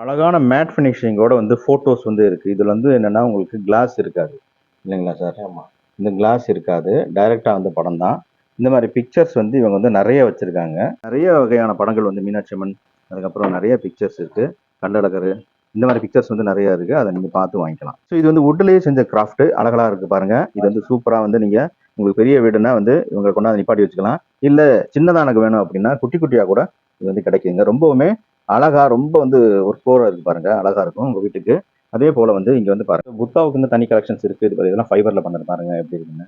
அழகான மேட் ஃபினிஷிங்கோட வந்து ஃபோட்டோஸ் வந்து இருக்குது. இதில் வந்து என்னென்னா உங்களுக்கு கிளாஸ் இருக்காது இல்லைங்களா சார்? ஆமாம். இந்த கிளாஸ் இருக்காது. டைரெக்டாக வந்து படம் தான். இந்த மாதிரி பிக்சர்ஸ் வந்து இவங்க வந்து நிறைய வச்சுருக்காங்க. நிறைய வகையான படங்கள் வந்து மீனாட்சி அம்மன், அதுக்கப்புறம் நிறைய பிக்சர்ஸ் இருக்குது. கள்ளழகர், இந்த மாதிரி பிக்சர்ஸ் வந்து நிறைய இருக்குது. அதை நீங்கள் பார்த்து வாங்கிக்கலாம். ஸோ இது வந்து வுட்லேயே செஞ்ச கிராஃப்ட் அழகழகாக இருக்குது பாருங்கள். இது வந்து சூப்பராக வந்து நீங்கள் உங்களுக்கு பெரிய வீடுனா வந்து இவங்க கொண்டாந்து நிப்பாட்டி வச்சுக்கலாம். இல்லை சின்னதாக எனக்கு வேணும் அப்படின்னா குட்டி குட்டியாக கூட இது வந்து கிடைக்குங்க. ரொம்பவுமே அழகா ரொம்ப வந்து ஒரு ஃப்ளோரா இருக்கு பாருங்க. அழகா இருக்கும் உங்க வீட்டுக்கு. அதே போல வந்து இங்க வந்து பாருங்க. புத்தாவுக்கு வந்து தனி கலெக்ஷன்ஸ் இருக்கு. இதெல்லாம் ஃபைபர்ல பண்ணது பாருங்க எப்படி இருக்குன்னு.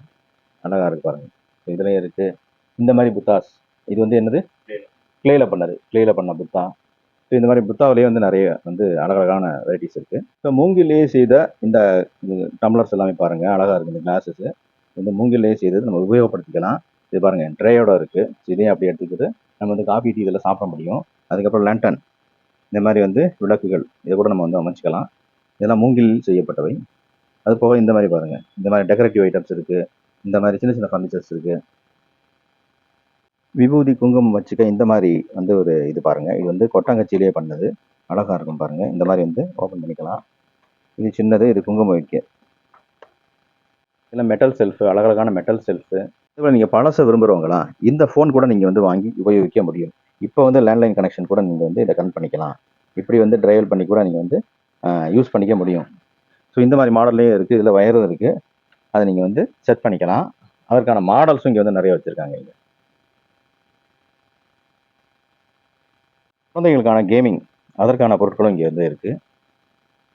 அழகா இருக்கு பாருங்க. இதுலயும் இருக்கு. இந்த மாதிரி புத்தாஸ். இது வந்து என்னது? கிளேல பண்ணது. கிளேல பண்ண புத்தா. ஸோ இந்த மாதிரி புத்தாவிலேயே வந்து நிறைய வந்து அழகழகான வெரைட்டிஸ் இருக்கு. ஸோ மூங்கிலேயே செய்த இந்த டம்ளர்ஸ் எல்லாமே பாருங்க. அழகா இருக்கு இந்த கிளாஸஸ். இந்த மூங்கிலேயே செய்தது நம்ம உபயோகப்படுத்திக்கலாம். இது பாருங்க ட்ரேயோட இருக்கு. இதையும் அப்படி எடுத்துக்கிட்டு நம்ம வந்து காஃபி டீ இதெல்லாம் சாப்பிட முடியும். அதுக்கப்புறம் லேண்டன், இந்த மாதிரி வந்து விளக்குகள் இதை கூட நம்ம வந்து அமைச்சிக்கலாம். இதெல்லாம் மூங்கில் செய்யப்பட்டவை. அது போக இந்த மாதிரி பாருங்க, இந்த மாதிரி டெக்கரேட்டிவ் ஐட்டம்ஸ் இருக்கு. இந்த மாதிரி சின்ன சின்ன ஃபர்னிச்சர்ஸ் இருக்கு. விபூதி குங்குமம் வச்சுக்க இந்த மாதிரி வந்து ஒரு இது பாருங்க. இது வந்து கொட்டாங்கச்சியிலேயே பண்ணது. அழகா இருக்கும் பாருங்க. இந்த மாதிரி வந்து ஓப்பன் பண்ணிக்கலாம். இது சின்னது, இது குங்குமம் வைக்க. இல்லை மெட்டல் செல்ஃபு, அழகழகான மெட்டல் செல்ஃபு. இதுபோல் நீங்கள் பழசை விரும்புகிறவங்களா இந்த ஃபோன் கூட நீங்கள் வந்து வாங்கி உபயோகிக்க முடியும். இப்போ வந்து லேண்ட்லைன் கனெக்ஷன் கூட நீங்கள் வந்து இதை கனெக்ட் பண்ணிக்கலாம். இப்படி வந்து ட்ரைவல் பண்ணி கூட நீங்கள் வந்து யூஸ் பண்ணிக்க முடியும். ஸோ இந்த மாதிரி மாடல்லையும் இருக்குது. இதில் வயரும் இருக்குது. அதை நீங்கள் வந்து செட் பண்ணிக்கலாம். அதற்கான மாடல்ஸும் இங்கே வந்து நிறைய வச்சுருக்காங்க. இங்கே குழந்தைகளுக்கான கேமிங் அதற்கான பொருட்களும் இங்கே வந்து இருக்குது.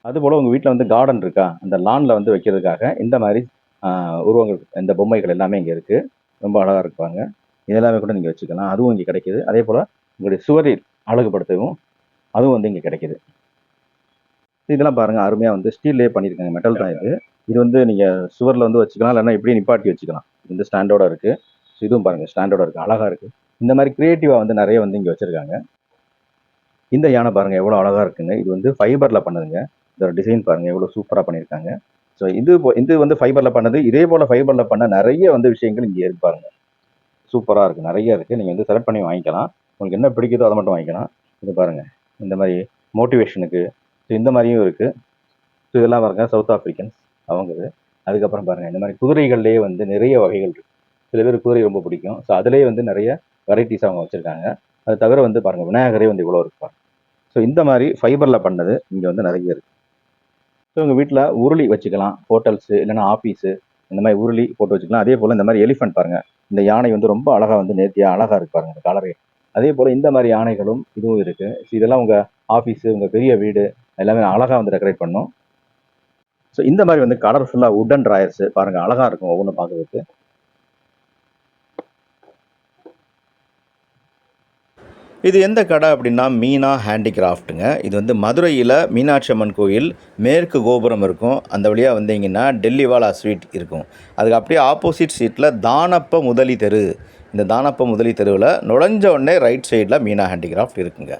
அதுபோல் உங்கள் வீட்டில் வந்து கார்டன் இருக்கா, அந்த லானில் வந்து வைக்கிறதுக்காக இந்த மாதிரி உருவங்கள், இந்த பொம்மைகள் எல்லாமே இங்கே இருக்குது. ரொம்ப அழகாக இருப்பாங்க. இதெல்லாமே கூட நீங்கள் வச்சுக்கலாம். அதுவும் இங்கே கிடைக்கிது. அதே போல் உங்களுடைய சுவரில் அழகுபடுத்தவும் அதுவும் வந்து இங்கே கிடைக்கிது. இதெல்லாம் பாருங்கள், அருமையாக வந்து ஸ்டீல்லே பண்ணியிருக்காங்க. மெட்டல் தான் இது. இது வந்து நீங்கள் சுவரில் வந்து வச்சுக்கலாம், இல்லைன்னா இப்படியே நிப்பாட்டி வச்சுக்கலாம். இந்த ஸ்டாண்டோட இருக்குது. ஸோ இதுவும் பாருங்கள் ஸ்டாண்டோட இருக்குது. அழகாக இருக்குது. இந்த மாதிரி க்ரியேட்டிவாக வந்து நிறைய வந்து இங்கே வச்சுருக்காங்க. இந்த யானை பாருங்கள் எவ்வளோ அழகாக இருக்குங்க. இது வந்து ஃபைபரில் பண்ணதுங்க. இதோட டிசைன் பாருங்கள் எவ்வளோ சூப்பராக பண்ணியிருக்காங்க. ஸோ இது வந்து ஃபைபரில் பண்ணது. இதே போல் ஃபைபரில் பண்ண நிறைய வந்து விஷயங்கள் இங்கே இருக்கு பாருங்க. சூப்பராக இருக்குது. நிறைய இருக்குது. நீங்கள் வந்து செலக்ட் பண்ணி வாங்கிக்கலாம். உங்களுக்கு என்ன பிடிக்குதோ அதை மட்டும் வாங்கிக்கலாம். இது பாருங்கள், இந்த மாதிரி மோட்டிவேஷனுக்கு. ஸோ இந்த மாதிரியும் இருக்குது. ஸோ இதெல்லாம் பாருங்கள் சவுத் ஆஃப்ரிக்கன்ஸ் அவங்குது. அதுக்கப்புறம் பாருங்கள் இந்த மாதிரி குதிரைகள்லேயே வந்து நிறைய வகைகள் இருக்குது. சில பேர் குதிரை ரொம்ப பிடிக்கும். ஸோ அதிலேயே வந்து நிறைய வெரைட்டிஸ் அவங்க வச்சுருக்காங்க. அது தவிர வந்து பாருங்கள் விநாயகரே வந்து இவ்வளோ இருப்பாங்க. ஸோ இந்த மாதிரி ஃபைபரில் பண்ணது இங்கே வந்து நிறைய இருக்குது. ஸோ உங்கள் வீட்டில் உருளி வச்சுக்கலாம். ஹோட்டல்ஸு இல்லைன்னா ஆஃபீஸு இந்த மாதிரி உருளி போட்டு வச்சுக்கலாம். அதே போல் இந்த மாதிரி எலிஃபென்ட் பாருங்கள். இந்த யானை வந்து ரொம்ப அழகாக வந்து நேர்த்தியாக அழகாக இருக்கு பாருங்கள் இந்த கலரே. அதே போல் இந்த மாதிரி யானைகளும் இதுவும் இருக்குது. ஸோ இதெல்லாம் உங்கள் ஆஃபீஸு, உங்கள் பெரிய வீடு எல்லாமே அழகாக வந்து டெக்கரேட் பண்ணும். ஸோ இந்த மாதிரி வந்து கலர்ஃபுல்லாக உட்டன் ட்ராயர்ஸு பாருங்கள் அழகாக இருக்கும் ஒவ்வொன்றும் பார்க்குறதுக்கு. இது எந்த கடை அப்படின்னா மீனா ஹேண்டிகிராஃப்ட்டுங்க. இது வந்து மதுரையில் மீனாட்சி அம்மன் கோயில் மேற்கு கோபுரம் இருக்கும். அந்த வழியாக வந்தீங்கன்னா டெல்லிவாலா ஸ்வீட் இருக்கும். அதுக்கு அப்படியே ஆப்போசிட் சீட்டில் தானப்ப முதலி தெரு. இந்த தானப்ப முதலி தெருவில் நுழைஞ்ச உடனே ரைட் சைடில் மீனா ஹேண்டிகிராஃப்ட் இருக்குங்க.